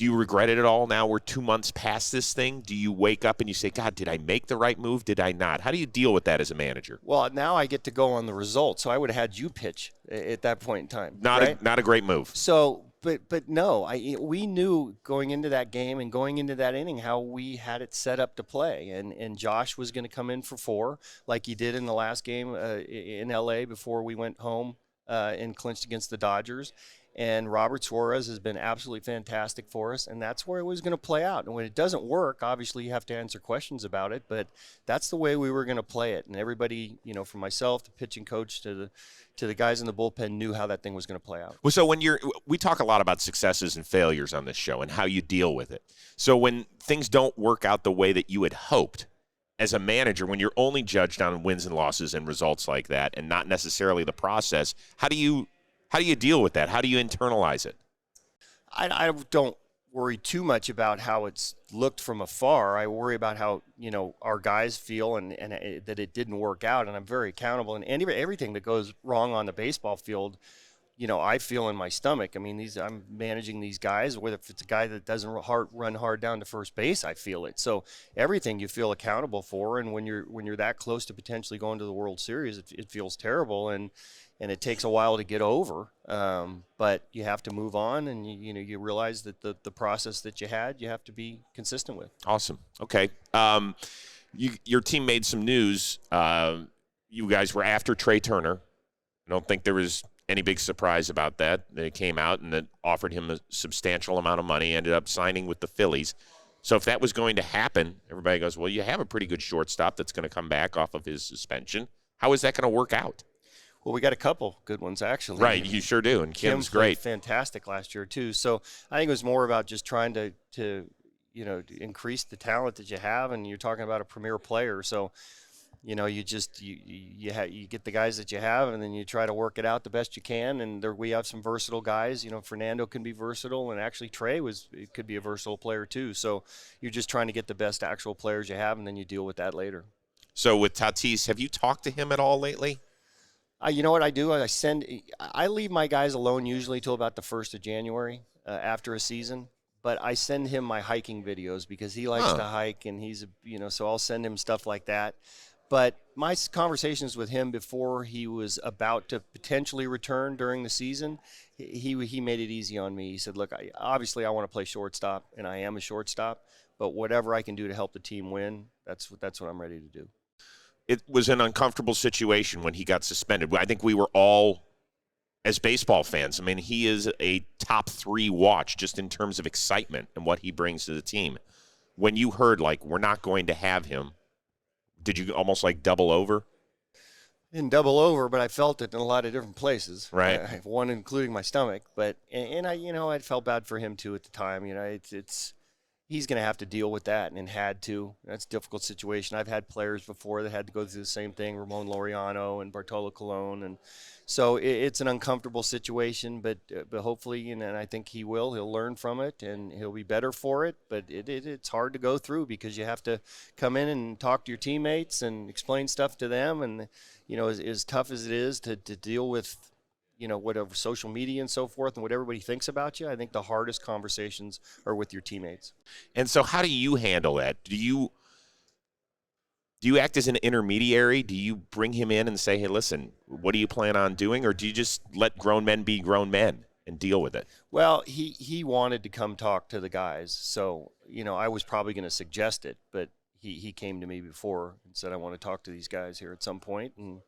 Do you regret it at all now? We're 2 months past this thing. Do you wake up and you say, God, did I make the right move? Did I not? How do you deal with that as a manager? Well, now I get to go on the results, so I would have had you pitch at that point in time. Not a great move. So, but no, we knew going into that game and going into that inning how we had it set up to play, and Josh was going to come in for 4 like he did in the last game in L.A. before we went home and clinched against the Dodgers. And Robert Suarez has been absolutely fantastic for us, and that's where it was going to play out. And when it doesn't work, obviously you have to answer questions about it, but that's the way we were going to play it. And everybody, from myself, the pitching coach, to the guys in the bullpen, knew how that thing was going to play out. Well, so we talk a lot about successes and failures on this show and how you deal with it. So when things don't work out the way that you had hoped, as a manager, when you're only judged on wins and losses and results like that and not necessarily the process, how do you deal with that? How do you internalize it? I don't worry too much about how it's looked from afar. I worry about how our guys feel and that it didn't work out, and I'm very accountable. And everything that goes wrong on the baseball field, I feel in my stomach. I mean, I'm managing these guys. Whether if it's a guy that doesn't run hard down to first base, I feel it. So everything you feel accountable for, and when you're that close to potentially going to the World Series, it feels terrible, and it takes a while to get over. But you have to move on, and you realize that the process that you had, you have to be consistent with. Awesome. Okay. Your team made some news. You guys were after Trea Turner. I don't think there was any big surprise about that. They came out and that offered him a substantial amount of money, ended up signing with the Phillies. So if that was going to happen, everybody goes, well, you have a pretty good shortstop that's going to come back off of his suspension. How is that going to work out? Well, we got a couple good ones, actually. Right, you sure do, and Kim's great. Fantastic last year, too. So I think it was more about just trying to increase the talent that you have, and you're talking about a premier player. So, you get the guys that you have, and then you try to work it out the best you can. And we have some versatile guys. Fernando can be versatile, and actually Trea could be a versatile player, too. So you're just trying to get the best actual players you have, and then you deal with that later. So with Tatis, have you talked to him at all lately? You know what I do? I leave my guys alone usually till about the 1st of January after a season. But I send him my hiking videos because he likes to hike, and he's so I'll send him stuff like that. But my conversations with him before he was about to potentially return during the season, he made it easy on me. He said, "Look, obviously I want to play shortstop, and I am a shortstop. But whatever I can do to help the team win, that's what I'm ready to do." It was an uncomfortable situation when he got suspended. I think we were all, as baseball fans, I mean, he is a top 3 watch just in terms of excitement and what he brings to the team. When you heard, we're not going to have him, did you almost double over? I didn't double over, but I felt it in a lot of different places. Right. One including my stomach. But I felt bad for him too at the time. He's going to have to deal with that, and had to. That's a difficult situation. I've had players before that had to go through the same thing, Ramon Laureano and Bartolo Colon, and so it's an uncomfortable situation. But hopefully, and I think he'll learn from it, and he'll be better for it. But it's hard to go through because you have to come in and talk to your teammates and explain stuff to them, and as tough as it is to deal with. Whatever social media and so forth and what everybody thinks about you, I think the hardest conversations are with your teammates. And so how do you handle that? Do you act as an intermediary? Do you bring him in and say, hey, listen, what do you plan on doing? Or do you just let grown men be grown men and deal with it? Well, he wanted to come talk to the guys. So, I was probably going to suggest it, but he came to me before and said, I want to talk to these guys here at some point, and,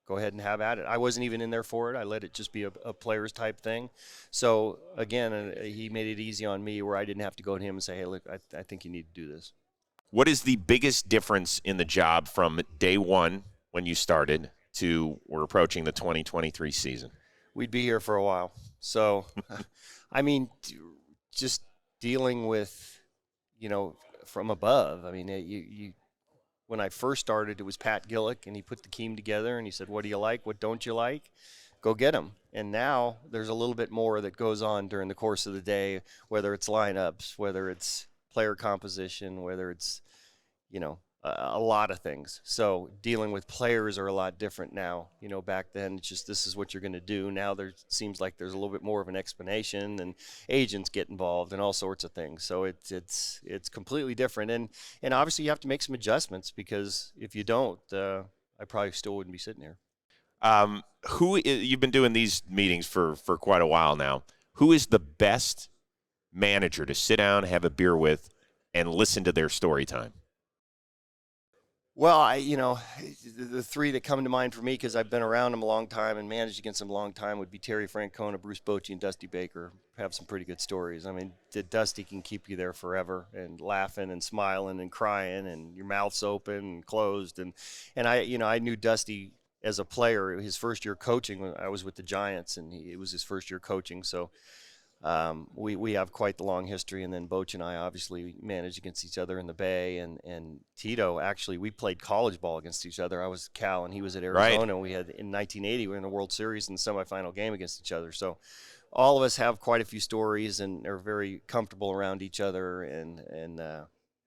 go ahead and have at it. I wasn't even in there for it. I let it just be a players type thing. So, again, he made it easy on me where I didn't have to go to him and say, hey, look, I think you need to do this. What is the biggest difference in the job from day one when you started to we're approaching the 2023 season? We'd be here for a while. So, I mean, just dealing with, from above. I mean, you when I first started, it was Pat Gillick, and he put the team together, and he said, what do you like? What don't you like? Go get them. And now there's a little bit more that goes on during the course of the day, whether it's lineups, whether it's player composition, whether it's, a lot of things. So dealing with players are a lot different now. Back then it's just this is what you're going to do. Now there seems like there's a little bit more of an explanation, and agents get involved and all sorts of things. So it's completely different, and obviously you have to make some adjustments, because if you don't, I probably still wouldn't be sitting here. You've been doing these meetings for quite a while now. Who is the best manager to sit down, have a beer with, and listen to their story time? Well, the three that come to mind for me, because I've been around them a long time and managed against them a long time, would be Terry Francona, Bruce Bochy, and Dusty Baker. Have some pretty good stories. I mean, Dusty can keep you there forever, and laughing and smiling and crying, and your mouth's open and closed. And I knew Dusty as a player. His first year coaching, when I was with the Giants, and it was his first year coaching. So we have quite the long history. And then Bochy and I obviously managed against each other in the Bay, and Tito, actually, we played college ball against each other. I was at Cal and he was at Arizona. Right. We had, in 1980, we were in the World Series in the semifinal game against each other. So all of us have quite a few stories and are very comfortable around each other, and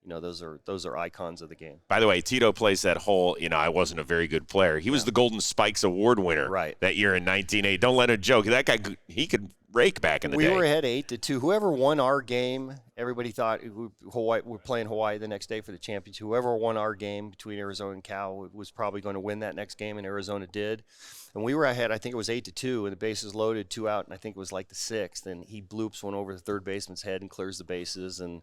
those are icons of the game. By the way, Tito plays that whole, I wasn't a very good player. He was the Golden Spikes Award winner that year in 1980. Don't let him joke. That guy, he could rake back in the day. We were ahead 8-2. Whoever won our game, everybody thought we're playing Hawaii the next day for the championship. Whoever won our game between Arizona and Cal was probably going to win that next game, and Arizona did. And we were ahead, I think it was 8-2, and the bases loaded, 2 out, and I think it was like the 6th. And he bloops one over the third baseman's head and clears the bases, and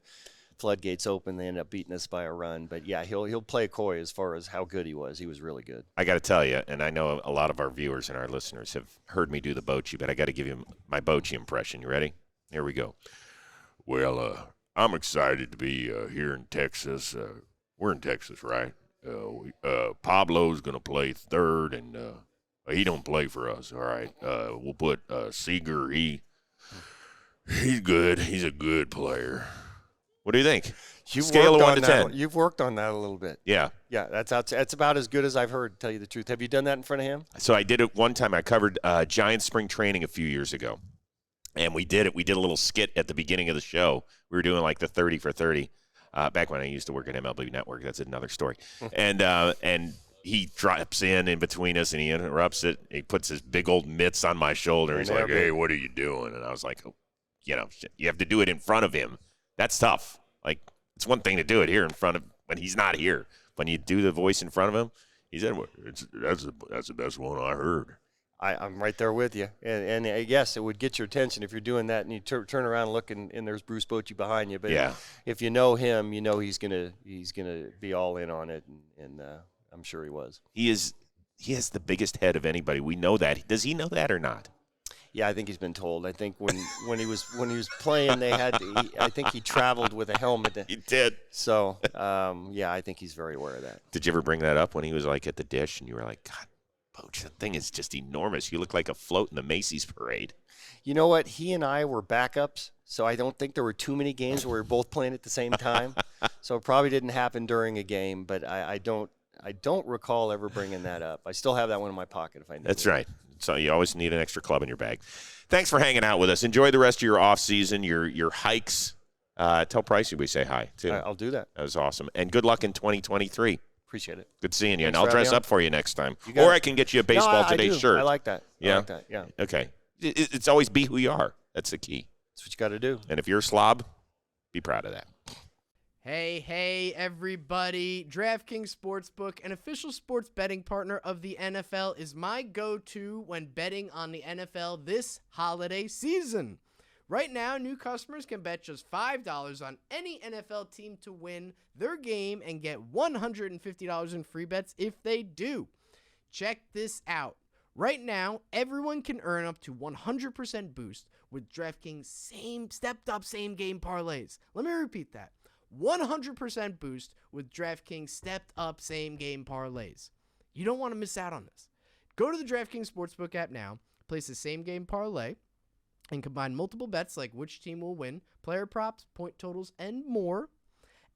floodgates open. They end up beating us by a run. But yeah, he'll play coy as far as how good he was. He was really good. I got to tell you, and I know a lot of our viewers and our listeners have heard me do the Bochy, but I got to give you my Bochy impression. You ready? Here we go. Well, I'm excited to be here in Texas. We're in Texas, right? Pablo's going to play third, and he don't play for us. All right. We'll put Seager. He's good. He's a good player. What do you think? Scale of 1 to 10. You've worked on that a little bit. Yeah. Yeah, that's about as good as I've heard, to tell you the truth. Have you done that in front of him? So I did it one time. I covered Giants spring training a few years ago, and we did it. We did a little skit at the beginning of the show. We were doing like the 30 for 30 back when I used to work at MLB Network. That's another story. And he drops in between us, and he interrupts it. He puts his big old mitts on my shoulder. He's like, hey, what are you doing? And I was like, you have to do it in front of him. That's tough. Like, it's one thing to do it here in front of when he's not here. When you do the voice in front of him, he said, well, that's the best one I heard. I'm right there with you. And yes, it would get your attention if you're doing that and you turn around and look, and there's Bruce Bochy behind you. But if you know him, he's gonna be all in on it, and I'm sure he was. He has the biggest head of anybody. We know that. Does he know that or not? Yeah, I think he's been told. I think when he was playing, I think he traveled with a helmet. He did. So, I think he's very aware of that. Did you ever bring that up when he was like at the dish and you were like, God, Bochy, that thing is just enormous. You look like a float in the Macy's parade. You know what? He and I were backups, so I don't think there were too many games where we were both playing at the same time. So it probably didn't happen during a game, but I don't recall ever bringing that up. I still have that one in my pocket if I need it. That's right. So you always need an extra club in your bag. Thanks for hanging out with us. Enjoy the rest of your off season, your hikes. Tell Pricey we say hi, too. I'll do that. That was awesome. And good luck in 2023. Appreciate it. Good seeing you. Thanks, and I'll dress up for you next time. Or I can get you a Baseball Today shirt. I like that. Yeah? I like that, yeah. Okay. It's always be who you are. That's the key. That's what you got to do. And if you're a slob, be proud of that. Hey, everybody. DraftKings Sportsbook, an official sports betting partner of the NFL, is my go-to when betting on the NFL this holiday season. Right now, new customers can bet just $5 on any NFL team to win their game and get $150 in free bets if they do. Check this out. Right now, everyone can earn up to 100% boost with DraftKings stepped-up same-game parlays. Let me repeat that. 100% boost with DraftKings stepped-up same-game parlays. You don't want to miss out on this. Go to the DraftKings Sportsbook app now, place a same-game parlay, and combine multiple bets like which team will win, player props, point totals, and more.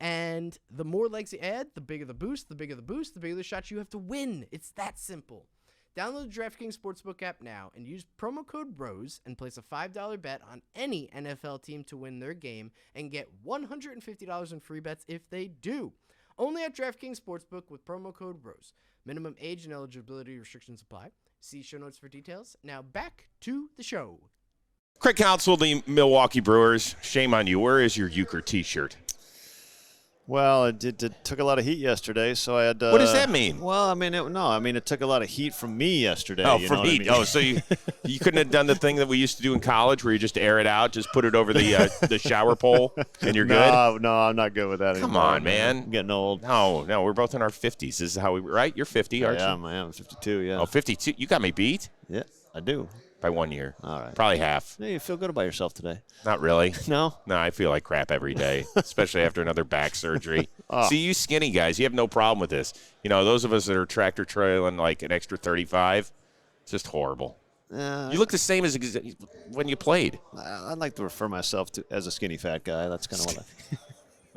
And the more legs you add, the bigger the boost, the bigger the boost, the bigger the shot you have to win. It's that simple. Download the DraftKings Sportsbook app now and use promo code ROSE and place a $5 bet on any NFL team to win their game and get $150 in free bets if they do. Only at DraftKings Sportsbook with promo code ROSE. Minimum age and eligibility restrictions apply. See show notes for details. Now back to the show. Craig Counsell, the Milwaukee Brewers. Shame on you. Where is your Euchre T-shirt? Well, it took a lot of heat yesterday, so I had. What does that mean? Well, it took a lot of heat from me yesterday. Oh, from heat. I mean? Oh, so you couldn't have done the thing that we used to do in college, where you just air it out, just put it over the shower pole, and you're good. No, I'm not good with that anymore. Come on, man. I'm getting old. No, we're both in our 50s. This is how we right. You're 50, aren't you? Yeah, I am 52. Yeah. Oh, 52. You got me beat. Yeah, I do. By 1 year. All right. Probably half. Yeah, you feel good about yourself today. Not really. No? No, I feel like crap every day, especially after another back surgery. Oh. See, you skinny guys, you have no problem with this. You know, those of us that are tractor trailing like an extra 35, it's just horrible. You look the same as when you played. I'd like to refer myself to as a skinny fat guy. That's kind of what I think.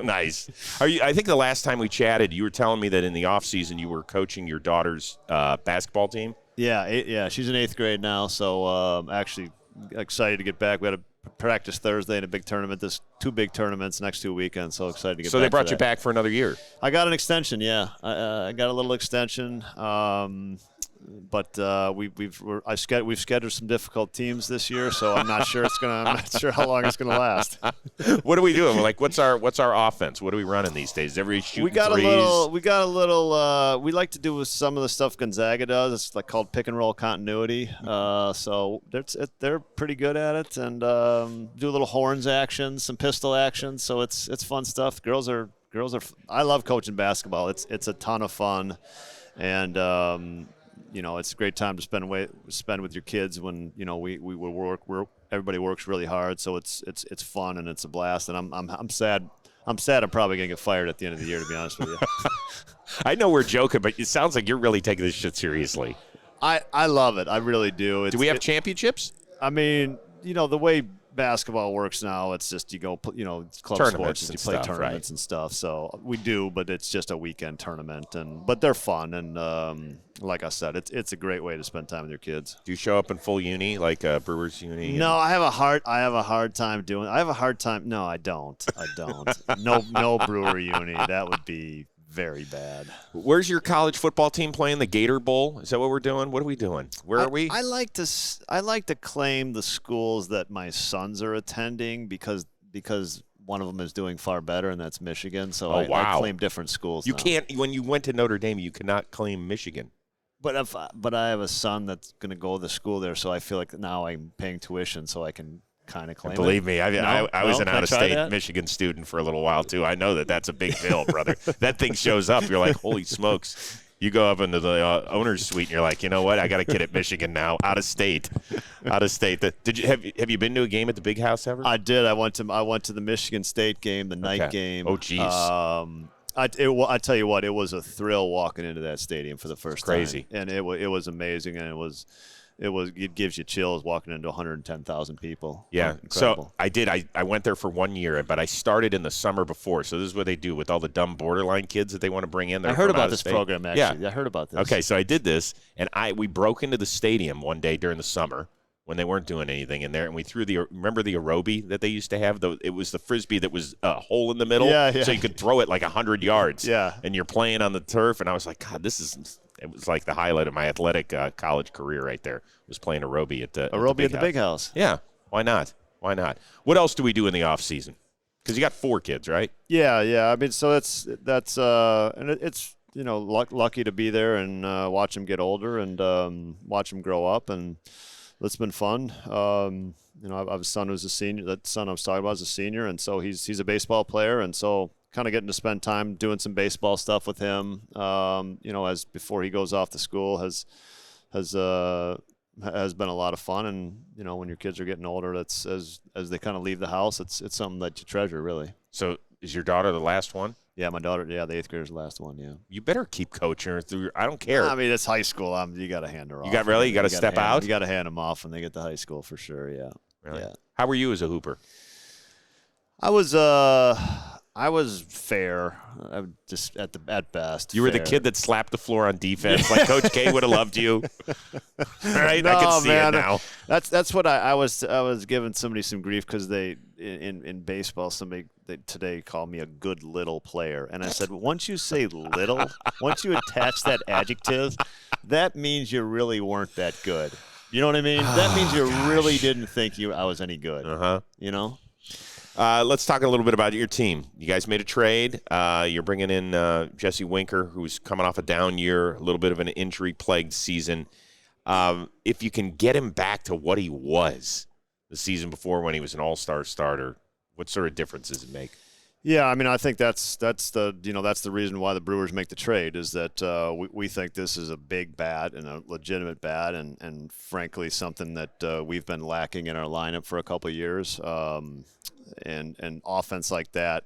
Nice. I think the last time we chatted, you were telling me that in the offseason you were coaching your daughter's basketball team. Yeah, she's in 8th grade now, so actually excited to get back. We had a practice Thursday and a big tournament. There's 2 big tournaments next 2 weekends, so excited to get back. So they brought for you back for another year. I got an extension, yeah. I got a little extension. But we've scheduled some difficult teams this year, so I'm not sure I'm not sure how long it's gonna last. What are we doing? Like, what's our offense? What are we running these days? Everybody shooting We got threes? we like to do with some of the stuff Gonzaga does. It's like called pick and roll continuity. So they're pretty good at it, and do a little horns action, some pistol action. So it's fun stuff. Girls are. I love coaching basketball. It's a ton of fun, and it's a great time to spend with your kids when everybody works really hard. So it's fun and it's a blast. And I'm sad. I'm probably gonna get fired at the end of the year, to be honest with you. I know we're joking, but it sounds like you're really taking this shit seriously. I love it. I really do. Do we have championships? I mean, the way basketball works now, it's just you go, club tournaments sports, and you play stuff, tournaments and stuff. So we do, but it's just a weekend tournament, but they're fun. And like I said, it's a great way to spend time with your kids. Do you show up in full uni, like Brewers uni? No, I have a hard time doing. I have a hard time. No, I don't. No Brewer uni. That would be very bad. Where's your college football team playing? The Gator Bowl? Is that what we're doing? What are we doing? Where are we? I like to claim the schools that my sons are attending because one of them is doing far better, and that's Michigan. So I claim different schools. You now. can't. When you went to Notre Dame, you cannot claim Michigan. But I have a son that's going to go to school there, so I feel like now I'm paying tuition, so I can kind of claim Believe me, I was an out-of-state Michigan Michigan student for a little while, too. I know that's a big deal, brother. That thing shows up. You're like, holy smokes. You go up into the owner's suite, and you're like, you know what? I got a kid at Michigan now, out of state. Did you have you been to a game at the Big House ever? I did. I went to the Michigan State game, the night game. Oh, geez. I tell you what, it was a thrill walking into that stadium for the first time. Crazy. And it was amazing, and it gives you chills walking into 110,000 people. Yeah. Incredible. So I did. I went there for 1 year, but I started in the summer before. So this is what they do with all the dumb borderline kids that they want to bring in. I heard about this program, actually. Yeah. I heard about this. Okay, so I did this, and we broke into the stadium one day during the summer when they weren't doing anything in there, and we threw remember the aerobie that they used to have? It was the Frisbee that was a hole in the middle, so you could throw it like 100 yards. Yeah. And you're playing on the turf, and I was like, God, it was like the highlight of my athletic college career right there, was playing aerobie at the Big House. Yeah, why not? What else do we do in the off season? Because you got 4 kids, right? Yeah. I mean, so that's and it's lucky to be there and watch them get older and watch them grow up, and it's been fun. I have a son who's a senior. That son I was talking about is a senior, and so he's a baseball player, and so kind of getting to spend time doing some baseball stuff with him, as before he goes off to school has been a lot of fun. And when your kids are getting older, that's as they kind of leave the house, it's something that you treasure, really. So is your daughter the last one? Yeah, my daughter. Yeah, the 8th grader is the last one. Yeah. You better keep coaching her through. I don't care. I mean, it's high school. You got to hand her off. You got to step out. You got to hand them off when they get to high school for sure. Yeah. Really? Yeah. How were you as a hooper? I was fair, just at best. You were the kid that slapped the floor on defense, like Coach K would have loved you. Right? No, I can see man. it now. That's what I was giving somebody some grief because in baseball, somebody today called me a good little player. And I said, once you say little, once you attach that adjective, that means you really weren't that good. You know what I mean? That means you really didn't think I was any good. You know? Let's talk a little bit about your team. You guys made a trade. You're bringing in Jesse Winker, who's coming off a down year, a little bit of an injury-plagued season. If you can get him back to what he was the season before when he was an all-star starter, what sort of difference does it make? Yeah, I mean, I think that's the reason why the Brewers make the trade is that we think this is a big bat and a legitimate bat and frankly something that we've been lacking in our lineup for a couple of years. And offense like that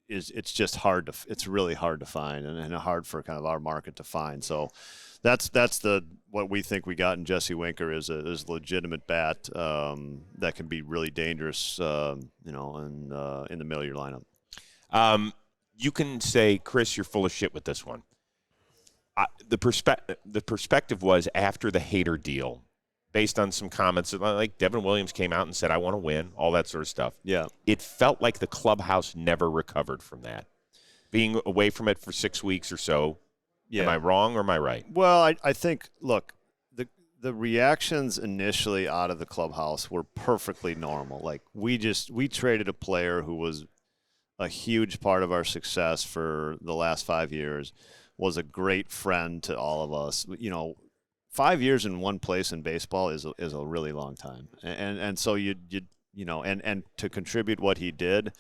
it's really hard to find and hard for kind of our market to find. So that's what we think we got in Jesse Winker is a legitimate bat that can be really dangerous, in the middle of your lineup. You can say, Chris, you're full of shit with this one. The perspective was after the Hader deal, based on some comments, like Devin Williams came out and said, I want to win, all that sort of stuff. Yeah. It felt like the clubhouse never recovered from that. Being away from it for 6 weeks or so. Yeah. Am I wrong or am I right? Well, I think, look, the reactions initially out of the clubhouse were perfectly normal. Like, we traded a player who was a huge part of our success for the last 5 years, was a great friend to all of us. 5 years in one place in baseball is a really long time. And so and to contribute what he did,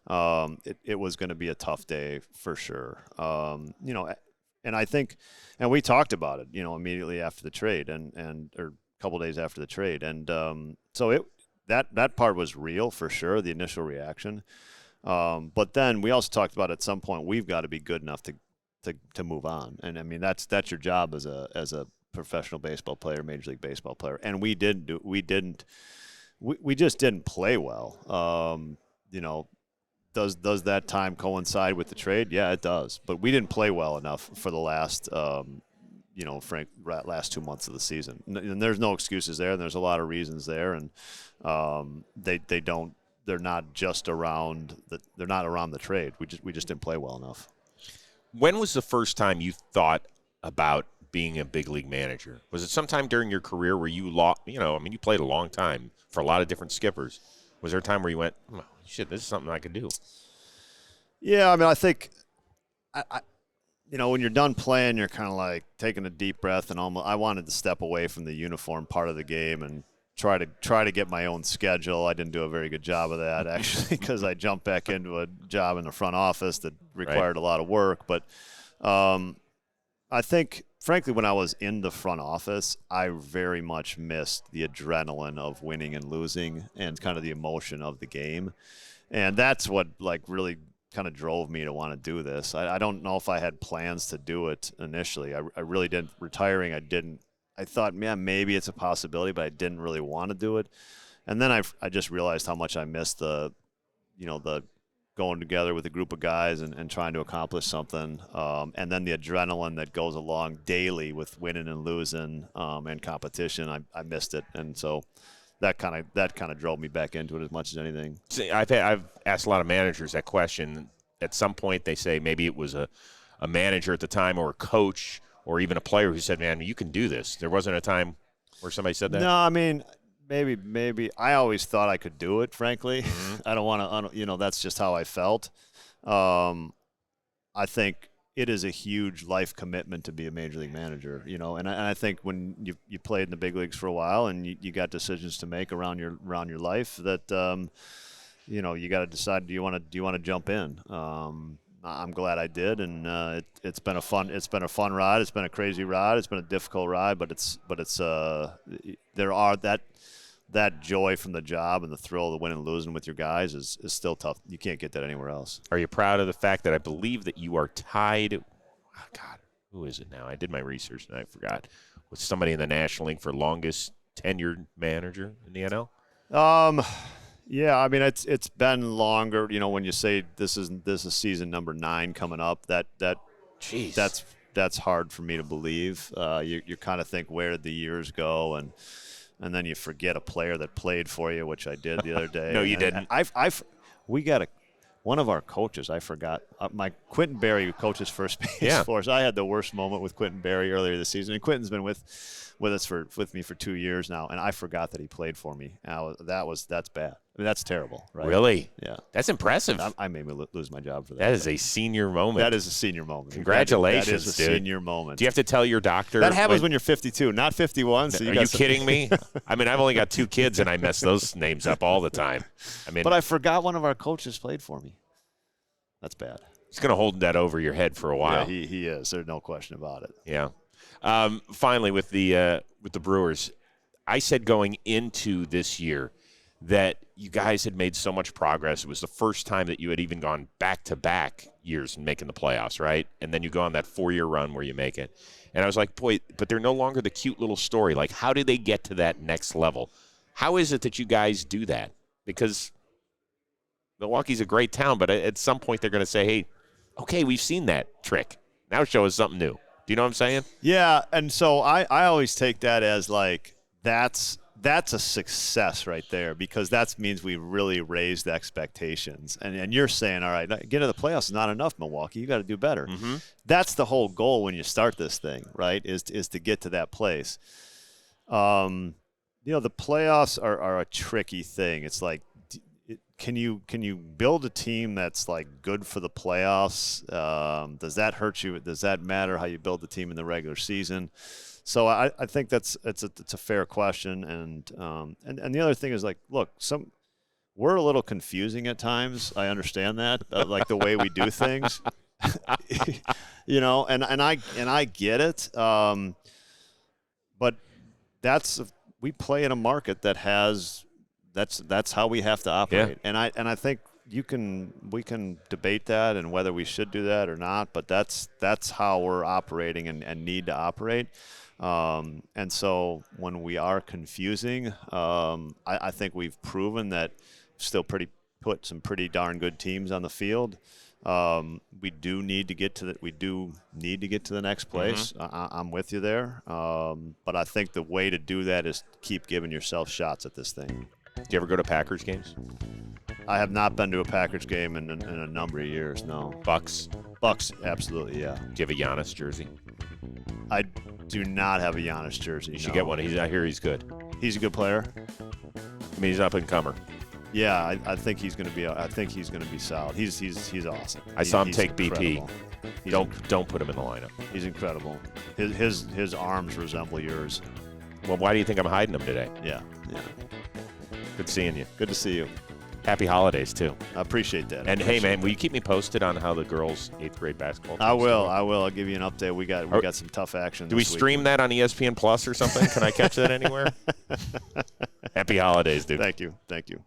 it was going to be a tough day for sure. And I think, and we talked about it, immediately after the trade or a couple days after the trade. And so that part was real for sure, the initial reaction. But then we also talked about at some point we've got to be good enough to move on. And I mean that's your job as a professional baseball player, Major League Baseball player. And we just didn't play well. Does that time coincide with the trade? Yeah, it does. But we didn't play well enough for the last last 2 months of the season. And there's no excuses there. And there's a lot of reasons there. And they're not just around the trade. We just didn't play well enough. When was the first time you thought about being a big league manager? Was it sometime during your career where you you played a long time for a lot of different skippers. Was there a time where you went, oh, shit, this is something I could do? Yeah, I mean, I think when you're done playing, you're kind of like taking a deep breath and I wanted to step away from the uniform part of the game and try to get my own schedule. I didn't do a very good job of that, actually, because I jumped back into a job in the front office that required a lot of work. But I think, frankly, when I was in the front office, I very much missed the adrenaline of winning and losing and kind of the emotion of the game. And that's what really kind of drove me to want to do this. I don't know if I had plans to do it initially. I really didn't. Retiring, I didn't. I thought, man, maybe it's a possibility, but I didn't really want to do it. And then I just realized how much I missed the going together with a group of guys and trying to accomplish something. And then the adrenaline that goes along daily with winning and losing and competition, I missed it. And so that kind of drove me back into it as much as anything. See, I've asked a lot of managers that question. At some point they say maybe it was a manager at the time or a coach or even a player who said, man, you can do this. There wasn't a time where somebody said that? No, I mean, maybe. I always thought I could do it, frankly. Mm-hmm. I don't want to, that's just how I felt. I think it is a huge life commitment to be a major league manager, and I think when you played in the big leagues for a while and you got decisions to make around your life that, you got to decide, do you want to jump in? I'm glad I did, and it's been a fun ride. It's been a crazy ride. It's been a difficult ride, but there are that joy from the job and the thrill of the winning and losing with your guys is still tough. You can't get that anywhere else. Are you proud of the fact that I believe that you are tied? Oh God, who is it now? I did my research and I forgot. With somebody in the National League for longest tenured manager in the NL. Yeah, I mean it's been longer. When you say this is season number 9 coming up, that's hard for me to believe. You kind of think, where did the years go? And and then you forget a player that played for you, which I did the other day. No, you didn't. We got one of our coaches, I forgot. My Quentin Berry, who coaches first base for us. I had the worst moment with Quentin Berry earlier this season. And Quentin's been with us with me for 2 years now, and I forgot that he played for me. That's bad. I mean, that's terrible, right? Really? Yeah. That's impressive. I made me lose my job for that. That is a senior moment. That is a senior moment. Congratulations, that is a dude. senior moment. Do you have to tell your doctor? That happens when you're 52, not 51. So are you kidding me? I mean, I've only got 2 kids, and I mess those names up all the time. I mean, but I forgot one of our coaches played for me. That's bad. He's going to hold that over your head for a while. Yeah, he is. There's no question about it. Yeah. Finally, with the Brewers, I said going into this year that you guys had made so much progress. It was the first time that you had even gone back-to-back years in making the playoffs, right? And then you go on that 4-year run where you make it. And I was like, boy, but they're no longer the cute little story. Like, how do they get to that next level? How is it that you guys do that? Because Milwaukee's a great town, but at some point they're going to say, hey, okay, we've seen that trick. Now show us something new. Do you know what I'm saying? Yeah, and so I always take that as like that's a success right there, because that means we really raised expectations. And you're saying, all right, get to the playoffs is not enough, Milwaukee. You got to do better. Mm-hmm. That's the whole goal when you start this thing, right, is to get to that place. The playoffs are a tricky thing. It's like, can you build a team that's like good for the playoffs? Does that hurt you? Does that matter how you build the team in the regular season? So I think it's a fair question. And the other thing is, like, look, we're a little confusing at times. I understand that, like the way we do things, and I get it. But we play in a market that has. That's how we have to operate, yeah. and I think we can debate that and whether we should do that or not, but that's how we're operating and need to operate. And so when we are confusing, I think we've proven that still put some pretty darn good teams on the field. We do need to get to the next place. Mm-hmm. I'm with you there. But I think the way to do that is keep giving yourself shots at this thing. Do you ever go to Packers games? I have not been to a Packers game in a number of years, no. Bucks, absolutely, yeah. do you have a Giannis jersey? I do not have a Giannis jersey. You should get one. I hear he's good. He's a good player. I mean, he's up and comer. Yeah, I think he's going to be. I think he's going to be solid. He's awesome. I saw him take incredible. BP. Don't put him in the lineup. He's incredible. His arms resemble yours. Well, why do you think I'm hiding them today? Yeah. Good seeing you. Good to see you. Happy holidays, too. I appreciate that. And, hey, man, will you keep me posted on how the girls' 8th grade basketball team I will. I'll give you an update. We got some tough action Do we stream that on ESPN Plus or something? Can I catch that anywhere? Happy holidays, dude. Thank you.